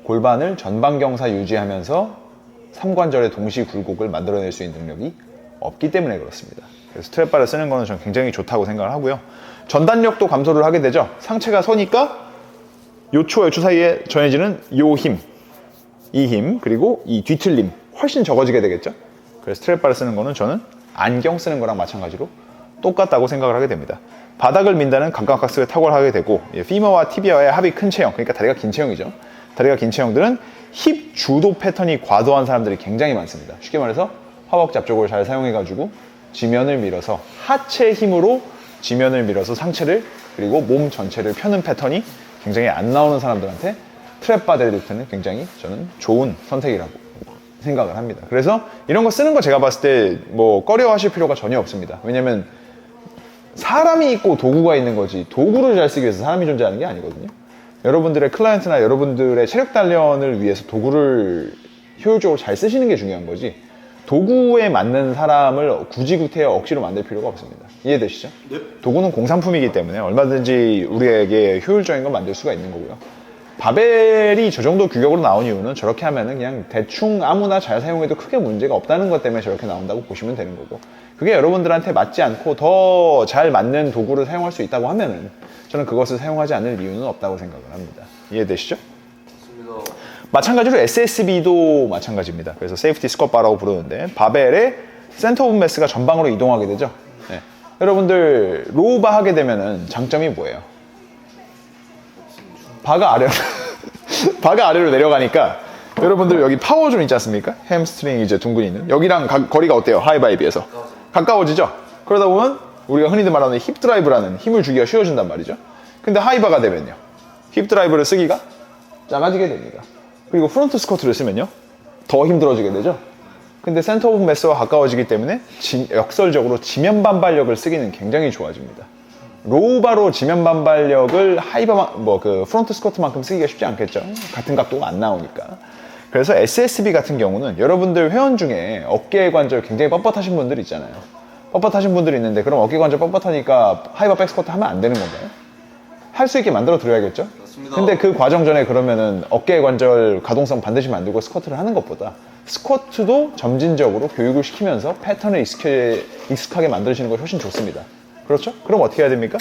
골반을 전방경사 유지하면서 삼관절의 동시 굴곡을 만들어낼 수 있는 능력이 없기 때문에 그렇습니다. 그래서 트랩바를 쓰는 거는 저는 굉장히 좋다고 생각을 하고요. 전단력도 감소를 하게 되죠. 상체가 서니까 요추와 요추 사이에 전해지는 요 힘, 이 힘, 그리고 이 뒤틀림 훨씬 적어지게 되겠죠. 그래서 트랩바를 쓰는 거는 저는 안경 쓰는 거랑 마찬가지로 똑같다고 생각을 하게 됩니다. 바닥을 민다는 감각학습에 탁월하게 되고 피머와 티비아의 합이 큰 체형, 그러니까 다리가 긴 체형이죠. 다리가 긴 체형들은 힙 주도 패턴이 과도한 사람들이 굉장히 많습니다. 쉽게 말해서 허벅지 앞쪽을 잘 사용해가지고 지면을 밀어서 하체 힘으로 지면을 밀어서 상체를 그리고 몸 전체를 펴는 패턴이 굉장히 안 나오는 사람들한테 트랩바 데드리프트는 굉장히 저는 좋은 선택이라고 생각을 합니다. 그래서 이런 거 쓰는 거 제가 봤을 때 뭐 꺼려 하실 필요가 전혀 없습니다. 왜냐면 사람이 있고 도구가 있는 거지 도구를 잘 쓰기 위해서 사람이 존재하는 게 아니거든요. 여러분들의 클라이언트나 여러분들의 체력 단련을 위해서 도구를 효율적으로 잘 쓰시는 게 중요한 거지 도구에 맞는 사람을 굳이 구태여 억지로 만들 필요가 없습니다. 이해되시죠? 네. 도구는 공산품이기 때문에 얼마든지 우리에게 효율적인 걸 만들 수가 있는 거고요. 바벨이 저 정도 규격으로 나온 이유는 저렇게 하면은 그냥 대충 아무나 잘 사용해도 크게 문제가 없다는 것 때문에 저렇게 나온다고 보시면 되는 거고 그게 여러분들한테 맞지 않고 더 잘 맞는 도구를 사용할 수 있다고 하면은 저는 그것을 사용하지 않을 이유는 없다고 생각을 합니다. 이해되시죠? 좋습니다. 마찬가지로 SSB도 마찬가지입니다. 그래서 세이프티 스쿼트 바라고 부르는데 바벨의 센터 오브 매스가 전방으로 이동하게 되죠. 네. 여러분들 로우바 하게 되면은 장점이 뭐예요? 바가 아래로 내려가니까 여러분들 여기 파워 좀 있지 않습니까? 햄스트링 이제 둥근 있는 여기랑 거리가 어때요? 하이바에 비해서 가까워지죠? 그러다 보면 우리가 흔히들 말하는 힙 드라이브라는 힘을 주기가 쉬워진단 말이죠. 근데 하이바가 되면요 힙 드라이브를 쓰기가 작아지게 됩니다. 그리고 프론트 스쿼트를 쓰면요 더 힘들어지게 되죠. 근데 센터 오브 매스와 가까워지기 때문에 역설적으로 지면 반발력을 쓰기는 굉장히 좋아집니다. 로우바로 지면 반발력을 프론트 스쿼트만큼 쓰기가 쉽지 않겠죠. 같은 각도가 안 나오니까. 그래서 SSB 같은 경우는 여러분들 회원 중에 어깨 관절 굉장히 뻣뻣하신 분들 있잖아요. 뻣뻣하신 분들이 있는데 그럼 어깨 관절 뻣뻣하니까 하이바 백 스쿼트 하면 안 되는 건가요? 할 수 있게 만들어 드려야겠죠. 맞습니다. 근데 그 과정 전에 그러면은 어깨 관절 가동성 반드시 만들고 스쿼트를 하는 것보다 스쿼트도 점진적으로 교육을 시키면서 패턴을 익숙하게 만드시는 것이 훨씬 좋습니다. 그렇죠? 그럼 어떻게 해야 됩니까?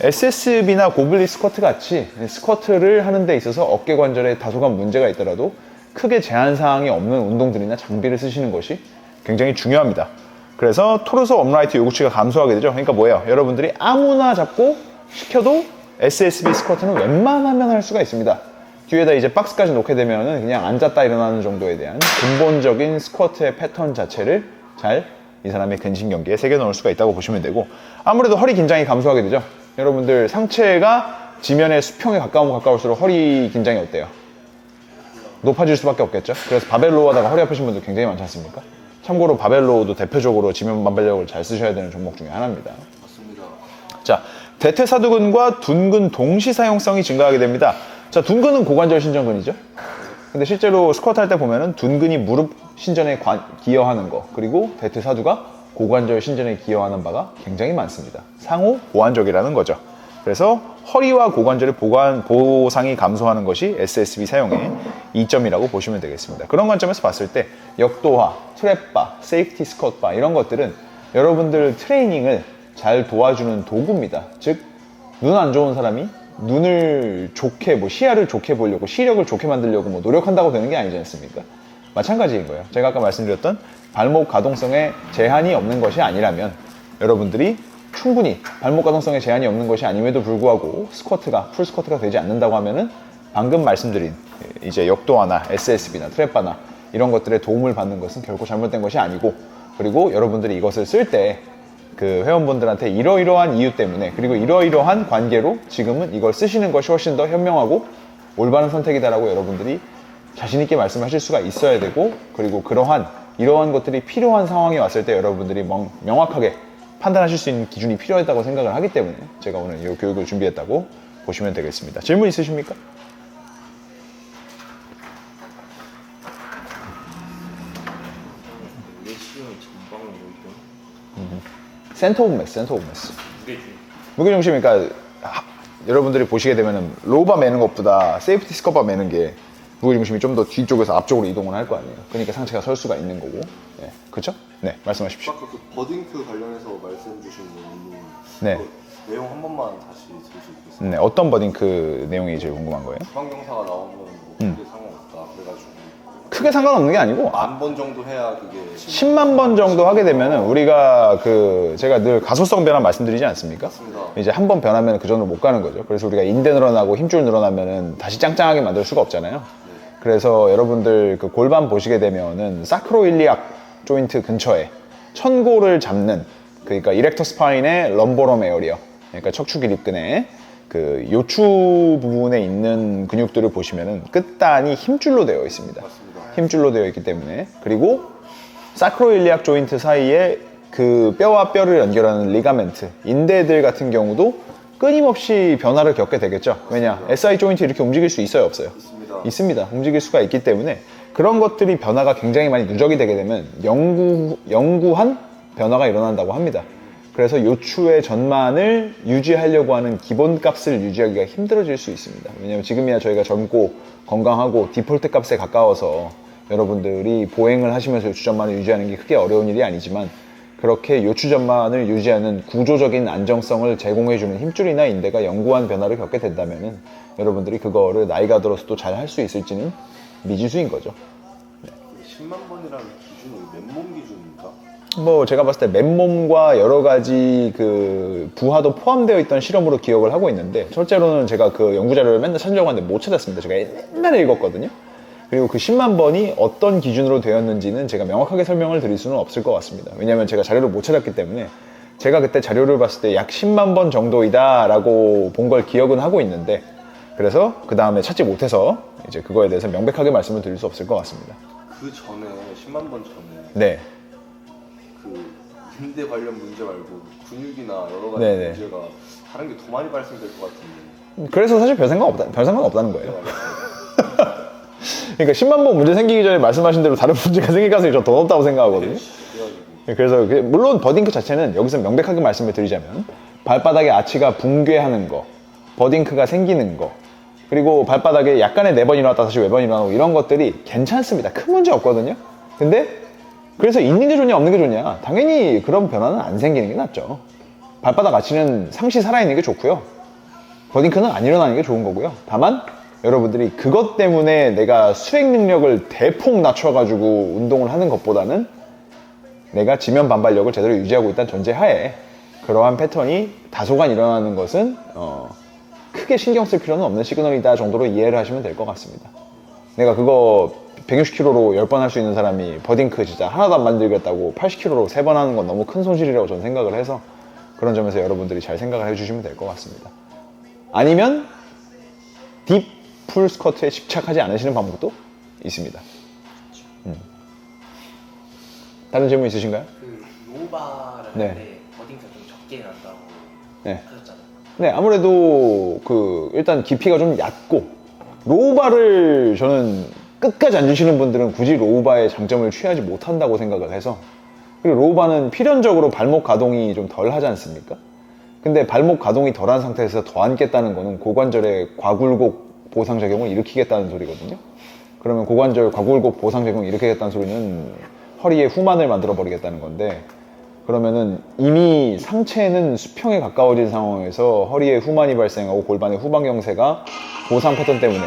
SSB나 고블리 스쿼트 같이 스쿼트를 하는 데 있어서 어깨 관절에 다소간 문제가 있더라도 크게 제한 사항이 없는 운동들이나 장비를 쓰시는 것이 굉장히 중요합니다. 그래서 토르소 업라이트 요구치가 감소하게 되죠. 그러니까 뭐예요? 여러분들이 아무나 잡고 시켜도 SSB 스쿼트는 웬만하면 할 수가 있습니다. 뒤에다 이제 박스까지 놓게 되면은 그냥 앉았다 일어나는 정도에 대한 근본적인 스쿼트의 패턴 자체를 잘 이 사람의 근심 경기에 새겨 넣을 수가 있다고 보시면 되고 아무래도 허리 긴장이 감소하게 되죠. 여러분들 상체가 지면의 수평에 가까우면 가까울수록 허리 긴장이 어때요? 높아질 수밖에 없겠죠. 그래서 바벨로 하다가 허리 아프신 분들 굉장히 많지 않습니까? 참고로 바벨로도 대표적으로 지면 반발력을 잘 쓰셔야 되는 종목 중에 하나입니다. 맞습니다. 자, 대퇴사두근과 둔근 동시 사용성이 증가하게 됩니다. 자, 둔근은 고관절 신전근이죠. 근데 실제로 스쿼트 할 때 보면은 둔근이 무릎 신전에 기여하는 거, 그리고 대퇴 사두가 고관절 신전에 기여하는 바가 굉장히 많습니다. 상호 보완적이라는 거죠. 그래서 허리와 고관절의 보상이 감소하는 것이 SSB 사용의 이점이라고 보시면 되겠습니다. 그런 관점에서 봤을 때 역도화, 트랩바, 세이프티 스쿼트바 이런 것들은 여러분들 트레이닝을 잘 도와주는 도구입니다. 즉, 눈 안 좋은 사람이 눈을 좋게, 시야를 좋게 보려고, 시력을 좋게 만들려고 노력한다고 되는 게 아니지 않습니까? 마찬가지인 거예요. 제가 아까 말씀드렸던 발목 가동성에 제한이 없는 것이 아니라면 여러분들이 충분히 발목 가동성에 제한이 없는 것이 아님에도 불구하고 풀 스쿼트가 되지 않는다고 하면은 방금 말씀드린 이제 역도화나 SSB나 트랩바나 이런 것들의 도움을 받는 것은 결코 잘못된 것이 아니고, 그리고 여러분들이 이것을 쓸 때 그 회원분들한테 이러이러한 이유 때문에, 그리고 이러이러한 관계로 지금은 이걸 쓰시는 것이 훨씬 더 현명하고 올바른 선택이다라고 여러분들이 자신 있게 말씀하실 수가 있어야 되고, 그리고 이러한 것들이 필요한 상황에 왔을 때 여러분들이 명확하게 판단하실 수 있는 기준이 필요하다고 생각을 하기 때문에 제가 오늘 이 교육을 준비했다고 보시면 되겠습니다. 질문 있으십니까? 내시경 전방은 뭐죠? 센터 오브 매스. 무게중. 무게중심이, 그러니까 여러분들이 보시게 되면은 로바 매는 것보다 세이프티 스쿼바 매는 게 무게중심이 좀 더 뒤쪽에서 앞쪽으로 이동을 할 거 아니에요. 그러니까 상체가 설 수가 있는 거고. 네. 그렇죠? 네, 말씀하십시오. 아까 그 버딩크 관련해서 말씀 주신 부분 네. 그 내용 한 번만 다시 들을 수 있겠습니까? 네, 어떤 버딩크 내용이 제일 궁금한 거예요? 주방경사가 나오면 뭐 크게 상관없다 그래가지고 크게 상관없는 게 아니고 10,000번 정도 해야 그게 10만 번 정도 하게 되면은 우리가 제가 늘 가소성 변화 말씀드리지 않습니까? 맞습니다. 이제 한 번 변하면 그 전으로 못 가는 거죠. 그래서 우리가 인대 늘어나고 힘줄 늘어나면은 다시 짱짱하게 만들 수가 없잖아요. 그래서 여러분들 그 골반 보시게 되면은 사크로일리악 조인트 근처에 천골을 잡는, 그러니까 이렉터 스파인의 럼보럼 에어리어, 그러니까 척추 기립근의 그 요추 부분에 있는 근육들을 보시면은 끝단이 힘줄로 되어 있습니다. 맞습니다. 힘줄로 되어 있기 때문에, 그리고 사크로일리악 조인트 사이에 그 뼈와 뼈를 연결하는 리가멘트, 인대들 같은 경우도 끊임없이 변화를 겪게 되겠죠. 왜냐? SI 조인트 이렇게 움직일 수 있어요, 없어요? 있습니다. 움직일 수가 있기 때문에 그런 것들이 변화가 굉장히 많이 누적이 되게 되면 영구한 변화가 일어난다고 합니다. 그래서 요추의 전만을 유지하려고 하는 기본값을 유지하기가 힘들어질 수 있습니다. 왜냐하면 지금이야 저희가 젊고 건강하고 디폴트 값에 가까워서 여러분들이 보행을 하시면서 요추 전만을 유지하는 게 크게 어려운 일이 아니지만, 그렇게 요추 전만을 유지하는 구조적인 안정성을 제공해주는 힘줄이나 인대가 영구한 변화를 겪게 된다면은 여러분들이 그거를 나이가 들어서도 잘 할 수 있을지는 미지수인 거죠. 10만 번이라는 기준이 맨몸 기준입니까? 뭐 제가 봤을 때 맨몸과 여러 가지 그 부하도 포함되어 있던 실험으로 기억을 하고 있는데, 실제로는 제가 그 연구 자료를 맨날 찾으려고 하는데 못 찾았습니다. 제가 옛날에 읽었거든요. 그리고 그 10만 번이 어떤 기준으로 되었는지는 제가 명확하게 설명을 드릴 수는 없을 것 같습니다. 왜냐하면 제가 자료를 못 찾았기 때문에, 제가 그때 자료를 봤을 때 약 10만 번 정도이다 라고 본 걸 기억은 하고 있는데, 그래서 그 다음에 찾지 못해서 이제 그거에 대해서 명백하게 말씀을 드릴 수 없을 것 같습니다. 그 전에 10만 번 전에 네. 그 인대 관련 문제 말고 근육이나 여러 가지 네네. 문제가 다른 게 더 많이 발생될 것 같은데. 그래서 사실 별 상관 없다는 거예요. 그러니까 10만 번 문제 생기기 전에 말씀하신 대로 다른 문제가 생길 가능성이 더 높다고 생각하거든요. 그래서 물론 버딩크 자체는 여기서 명백하게 말씀을 드리자면 발바닥의 아치가 붕괴하는 거, 버딩크가 생기는 거, 그리고 발바닥에 약간의 4번 일어났다 다시 외번 일어나고 이런 것들이 괜찮습니다. 큰 문제 없거든요. 근데 그래서 있는 게 좋냐 없는 게 좋냐, 당연히 그런 변화는 안 생기는 게 낫죠. 발바닥 아치는 상시 살아있는 게 좋고요, 버딩크는 안 일어나는 게 좋은 거고요. 다만 여러분들이 그것 때문에 내가 수행 능력을 대폭 낮춰가지고 운동을 하는 것보다는 내가 지면 반발력을 제대로 유지하고 있다는 전제하에 그러한 패턴이 다소간 일어나는 것은 크게 신경 쓸 필요는 없는 시그널이다 정도로 이해를 하시면 될 것 같습니다. 내가 그거 160kg로 10번 할 수 있는 사람이 버딩크 진짜 하나도 안 만들겠다고 80kg로 3번 하는 건 너무 큰 손실이라고 저는 생각을 해서, 그런 점에서 여러분들이 잘 생각을 해주시면 될 것 같습니다. 아니면 딥 풀 스쿼트에 집착하지 않으시는 방법도 있습니다. 다른 질문 있으신가요? 그 로바를 네. 할 때 버딩크가 좀 적게 난다고 네. 하셨잖아요. 네, 아무래도 일단 깊이가 좀 얕고, 로우바를 저는 끝까지 안 주시는 분들은 굳이 로우바의 장점을 취하지 못한다고 생각을 해서, 그리고 로우바는 필연적으로 발목 가동이 좀 덜 하지 않습니까? 근데 발목 가동이 덜한 상태에서 더 앉겠다는 거는 고관절의 과굴곡 보상작용을 일으키겠다는 소리거든요. 그러면 고관절 과굴곡 보상작용을 일으키겠다는 소리는 허리에 후만을 만들어 버리겠다는 건데, 그러면은 이미 상체는 수평에 가까워진 상황에서 허리에 후만이 발생하고 골반의 후방경세가 보상 패턴 때문에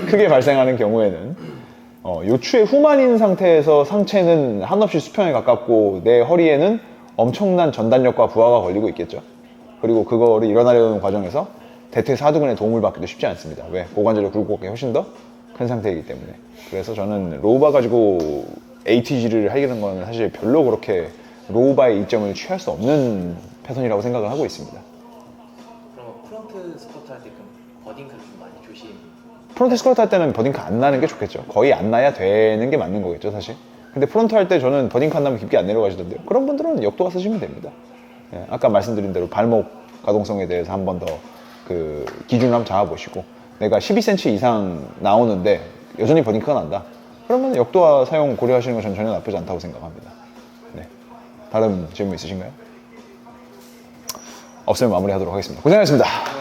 크게 발생하는 경우에는 요추의 후만인 상태에서 상체는 한없이 수평에 가깝고 내 허리에는 엄청난 전단력과 부하가 걸리고 있겠죠. 그리고 그거를 일어나려는 과정에서 대퇴사두근의 도움을 받기도 쉽지 않습니다. 왜? 고관절의 굴곡이 훨씬 더 큰 상태이기 때문에. 그래서 저는 로우바 가지고 ATG를 하려는 건 사실 별로 그렇게 로우바의 이점을 취할 수 없는 패턴이라고 생각을 하고 있습니다. 그럼 프론트 스쿼트 할 때 그럼 버딩크를 좀 많이 조심. 프론트 스쿼트 할 때는 버딩크 안 나는 게 좋겠죠. 거의 안 나야 되는 게 맞는 거겠죠, 사실. 근데 프론트 할 때 저는 버딩크 안 나면 깊게 안 내려가시던데요. 그런 분들은 역도가 쓰시면 됩니다. 예, 아까 말씀드린 대로 발목 가동성에 대해서 한 번 더 그 기준을 한번 잡아보시고, 내가 12cm 이상 나오는데 여전히 버딩크가 난다. 그러면 역도화 사용 고려하시는 건 전 전혀 나쁘지 않다고 생각합니다. 네. 다른 질문 있으신가요? 없으면 마무리하도록 하겠습니다. 고생하셨습니다.